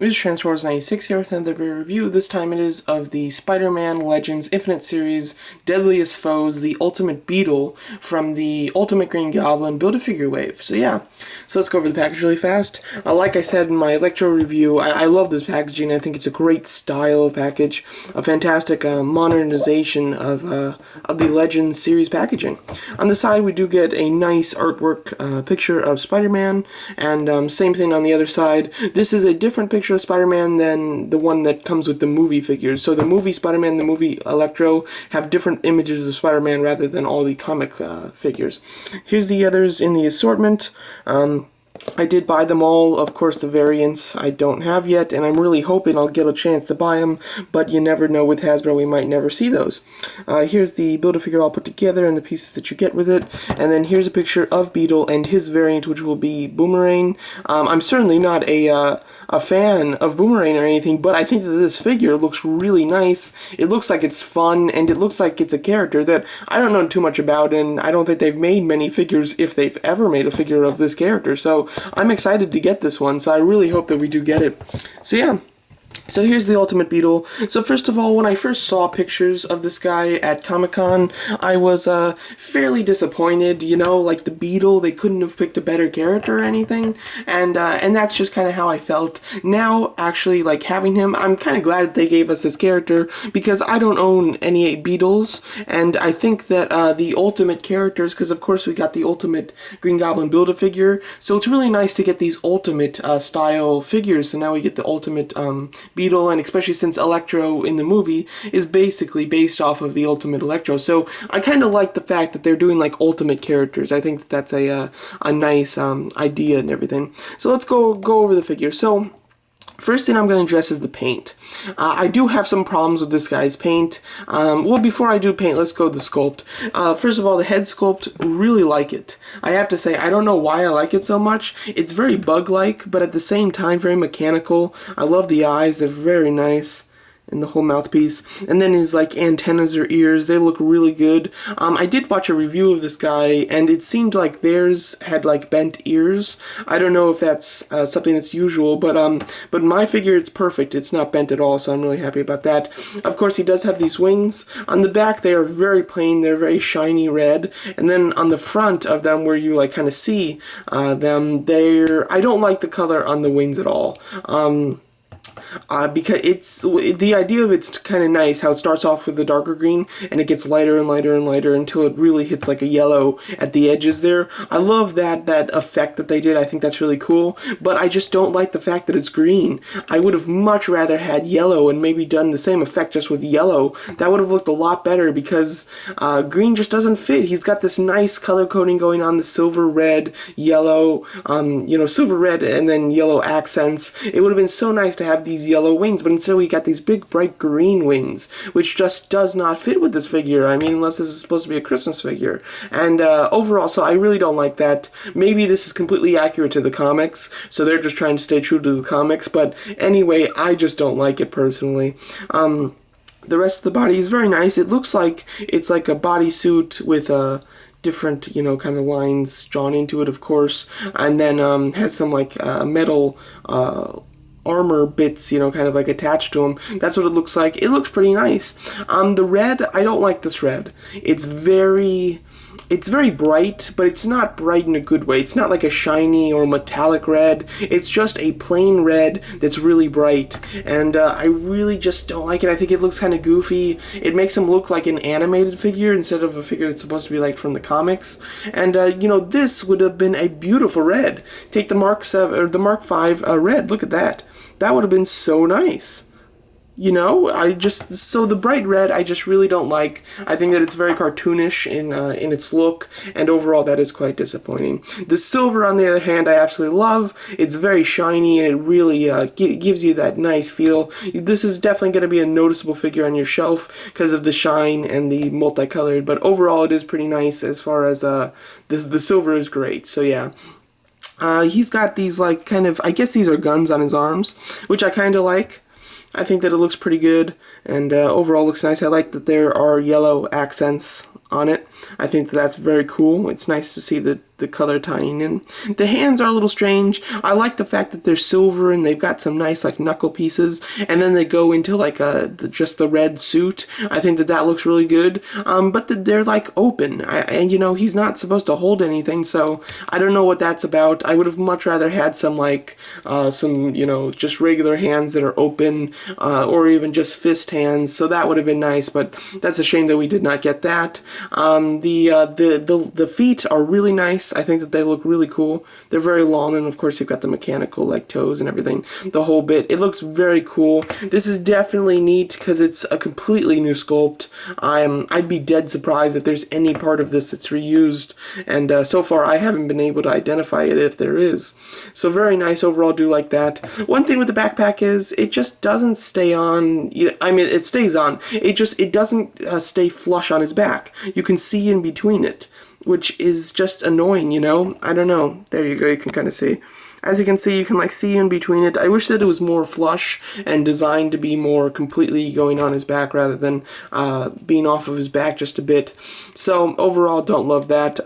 This is Transformers96 here with another review. This time it is of the Spider-Man Legends Infinite Series Deadliest Foes, the Ultimate Beetle from the Ultimate Green Goblin Build-A-Figure wave. So let's go over the package really fast. Like I said in my Electro review, I love this packaging. I think it's a great style of package, a fantastic modernization of the Legends series packaging. On the side we do get a nice artwork picture of Spider-Man, and same thing on the other side. This is a different picture of Spider-Man than the one that comes with the movie figures. So the movie Spider-Man and the movie Electro have different images of Spider-Man rather than all the comic figures. Here's the others in the assortment. I did buy them all. Of course, the variants I don't have yet, and I'm really hoping I'll get a chance to buy them, but you never know with Hasbro, we might never see those. Here's the Build-A-Figure all put together and the pieces that you get with it, and then here's a picture of Beetle and his variant, which will be Boomerang. I'm certainly not a fan of Boomerang or anything, but I think that this figure looks really nice. It looks like it's fun, and it looks like it's a character that I don't know too much about, and I don't think they've made many figures, if they've ever made a figure of this character, so I'm excited to get this one, so I really hope that we do get it. So here's the Ultimate Beetle. So first of all, when I first saw pictures of this guy at Comic-Con, I was fairly disappointed. You know, like the Beetle, they couldn't have picked a better character or anything, and that's just kind of how I felt. Now, actually, like having him, I'm kind of glad that they gave us this character, because I don't own any Beetles, and I think that the Ultimate characters, because of course we got the Ultimate Green Goblin Build-A-Figure, so it's really nice to get these Ultimate style figures. So now we get the Ultimate Beetle, and especially since Electro in the movie is basically based off of the Ultimate Electro, so I kind of like the fact that they're doing like Ultimate characters. I think that that's a nice idea and everything. So let's go over the figure. So first thing I'm going to address is the paint. I do have some problems with this guy's paint. Well, before I do paint, let's go to the sculpt. First of all, the head sculpt, really like it. I have to say, I don't know why I like it so much. It's very bug-like, but at the same time, very mechanical. I love the eyes, they're very nice. And the whole mouthpiece, and then his like antennas or ears, they look really good. I did watch a review of this guy, and it seemed like theirs had like bent ears. I don't know if that's something that's usual, but my figure, it's perfect. It's not bent at all, so I'm really happy about that. Of course, he does have these wings. On the back, they are very plain. They're very shiny red, and then on the front of them, where you like kind of see them, I don't like the color on the wings at all. Because the idea of it's kind of nice how it starts off with the darker green and it gets lighter and lighter and lighter until it really hits like a yellow at the edges there. I love that effect that they did. I think that's really cool, but I just don't like the fact that it's green. I would have much rather had yellow and maybe done the same effect just with yellow. That would have looked a lot better, because green just doesn't fit. He's got this nice color coding going on, the silver, red, yellow, silver, red, and then yellow accents. It would have been so nice to have these yellow wings, but instead we got these big bright green wings, which just does not fit with this figure. I mean, unless this is supposed to be a Christmas figure. And overall, so I really don't like that. Maybe this is completely accurate to the comics, so they're just trying to stay true to the comics, but anyway, I just don't like it personally. The rest of the body is very nice. It looks like it's like a bodysuit with different, kind of lines drawn into it, of course, and then has some like metal armor bits, kind of like attached to them. That's what it looks like. It looks pretty nice. The red, I don't like this red. It's very bright, but it's not bright in a good way. It's not like a shiny or metallic red. It's just a plain red that's really bright, and I really just don't like it. I think it looks kind of goofy. It makes him look like an animated figure instead of a figure that's supposed to be like from the comics. And this would have been a beautiful red. Take the Mark 7 or the Mark 5 red. Look at that. That would have been so nice. So the bright red, I just really don't like. I think that it's very cartoonish in its look, and overall that is quite disappointing. The silver, on the other hand, I absolutely love. It's very shiny, and it really gives you that nice feel. This is definitely going to be a noticeable figure on your shelf because of the shine and the multicolored, but overall it is pretty nice as far as the silver is great, so yeah. He's got these like kind of, I guess these are guns on his arms, which I kind of like. I think that it looks pretty good, and overall looks nice. I like that there are yellow accents on it. I think that that's very cool. It's nice to see the the color tying in. The hands are a little strange. I like the fact that they're silver and they've got some nice like knuckle pieces, and then they go into like just the red suit. I think that looks really good. But they're like open, and you know, he's not supposed to hold anything, so I don't know what that's about. I would have much rather had some like some, you know, just regular hands that are open, or even just fist hands. So that would have been nice, but that's a shame that we did not get that. The feet are really nice. I think that they look really cool. They're very long, and of course you've got the mechanical like toes and everything, the whole bit. It looks very cool. This is definitely neat because it's a completely new sculpt. I'd be dead surprised if there's any part of this that's reused, and so far I haven't been able to identify it if there is. So very nice overall, do like that. One thing with the backpack is it just doesn't stay on. I mean, it stays on. It doesn't stay flush on his back. You can see in between it, which is just annoying, you know? I don't know. There you go, you can kind of see. As you can see, you can like see in between it. I wish that it was more flush and designed to be more completely going on his back rather than being off of his back just a bit. So overall, don't love that.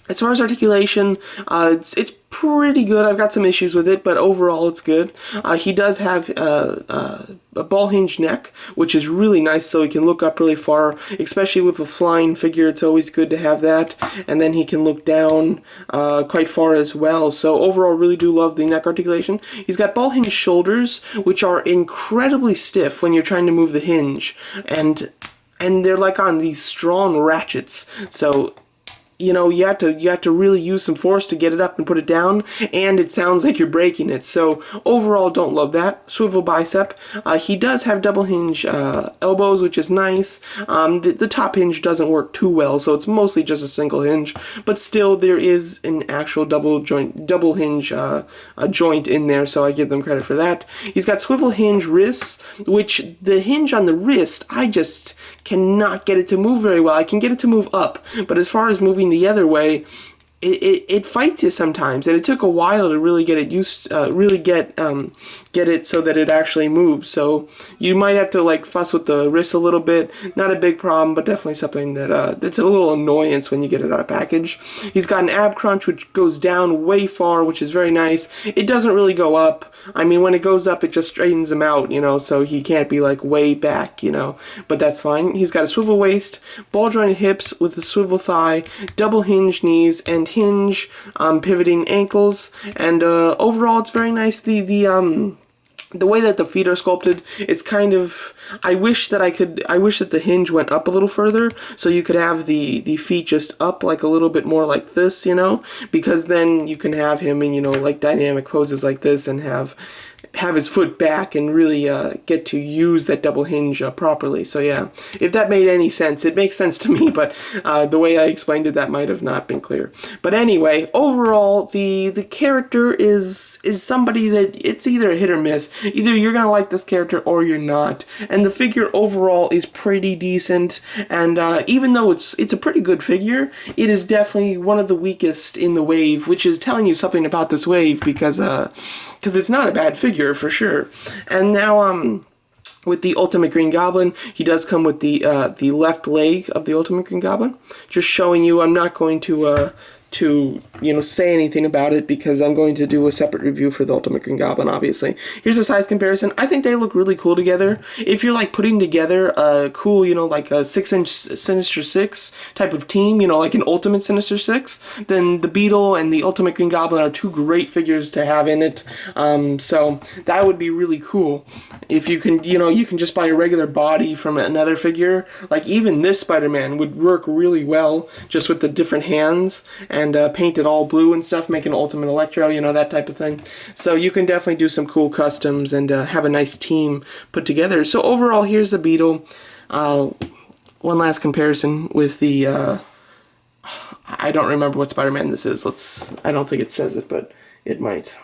As far as articulation, it's pretty good. I've got some issues with it, but overall it's good. He does have a ball hinge neck, which is really nice, so he can look up really far, especially with a flying figure. It's always good to have that. And then he can look down quite far as well. So overall, really do love the neck articulation. He's got ball hinge shoulders, which are incredibly stiff when you're trying to move the hinge, and they're like on these strong ratchets. So you know, you have to really use some force to get it up and put it down, and it sounds like you're breaking it. So overall, don't love that. Swivel bicep. He does have double hinge elbows, which is nice. The top hinge doesn't work too well, so it's mostly just a single hinge. But still, there is an actual double hinge a joint in there, so I give them credit for that. He's got swivel hinge wrists, which the hinge on the wrist, I just cannot get it to move very well. I can get it to move up, but as far as moving the other way, it fights you sometimes, and it took a while to really get it get it so that it actually moves. So you might have to like fuss with the wrist a little bit. Not a big problem, but definitely something that that's a little annoyance when you get it out of package. He's got an ab crunch which goes down way far, which is very nice. It doesn't really go up. I mean, when it goes up, it just straightens him out, you know, so he can't be like way back, you know, but that's fine. He's got a swivel waist, ball jointed hips with a swivel thigh, double hinge knees, and hinge pivoting ankles, and overall it's very nice. The way that the feet are sculpted, it's kind of, I wish that the hinge went up a little further, so you could have the feet just up like a little bit more like this, you know, because then you can have him in, you know, like dynamic poses like this, and have his foot back and really get to use that double hinge properly. So yeah, if that made any sense. It makes sense to me, but the way I explained it, that might have not been clear. But anyway, overall, the character is somebody that it's either a hit or miss. Either you're gonna like this character or you're not. And the figure overall is pretty decent, and even though it's a pretty good figure, it is definitely one of the weakest in the wave, which is telling you something about this wave, because it's not a bad figure for sure. And now with the Ultimate Green Goblin, he does come with the left leg of the Ultimate Green Goblin. Just showing you, I'm not going to say anything about it because I'm going to do a separate review for the Ultimate Green Goblin, obviously. Here's a size comparison. I think they look really cool together. If you're like putting together a cool, you know, like a 6-inch Sinister Six type of team, you know, like an Ultimate Sinister Six, then the Beetle and the Ultimate Green Goblin are two great figures to have in it. So that would be really cool. If you can, you know, you can just buy a regular body from another figure. Like even this Spider-Man would work really well just with the different hands, and paint it all blue and stuff, make an Ultimate Electro, you know, that type of thing. So you can definitely do some cool customs and have a nice team put together. So overall, here's the Beetle. One last comparison with the, I don't remember what Spider-Man this is. I don't think it says it, but it might.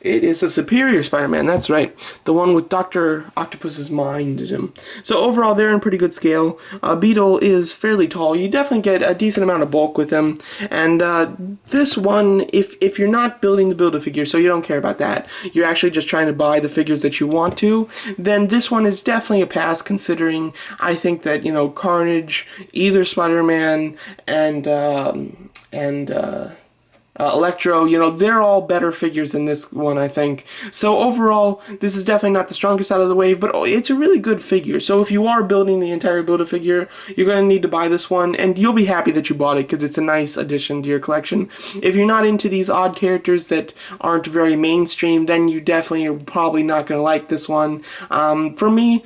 It is a Superior Spider-Man, that's right. The one with Dr. Octopus's mind in him. So overall, they're in pretty good scale. Beetle is fairly tall. You definitely get a decent amount of bulk with him. And this one, if you're not building the Build-A-Figure, so you don't care about that, you're actually just trying to buy the figures that you want to, then this one is definitely a pass, considering I think that, you know, Carnage, either Spider-Man, and and Electro, you know, they're all better figures than this one, I think. So overall, this is definitely not the strongest out of the wave, but it's a really good figure. So if you are building the entire Build-A-Figure, you're going to need to buy this one, and you'll be happy that you bought it because it's a nice addition to your collection. If you're not into these odd characters that aren't very mainstream, then you definitely are probably not going to like this one. For me,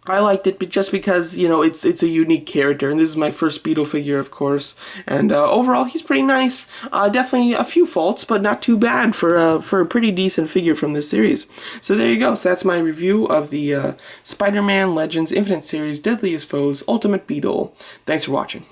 I liked it just because, you know, it's a unique character, and this is my first Beetle figure, of course. And overall, he's pretty nice. Definitely a few faults, but not too bad for a pretty decent figure from this series. So there you go. So that's my review of the Spider-Man Legends Infinite Series Deadliest Foes Ultimate Beetle. Thanks for watching.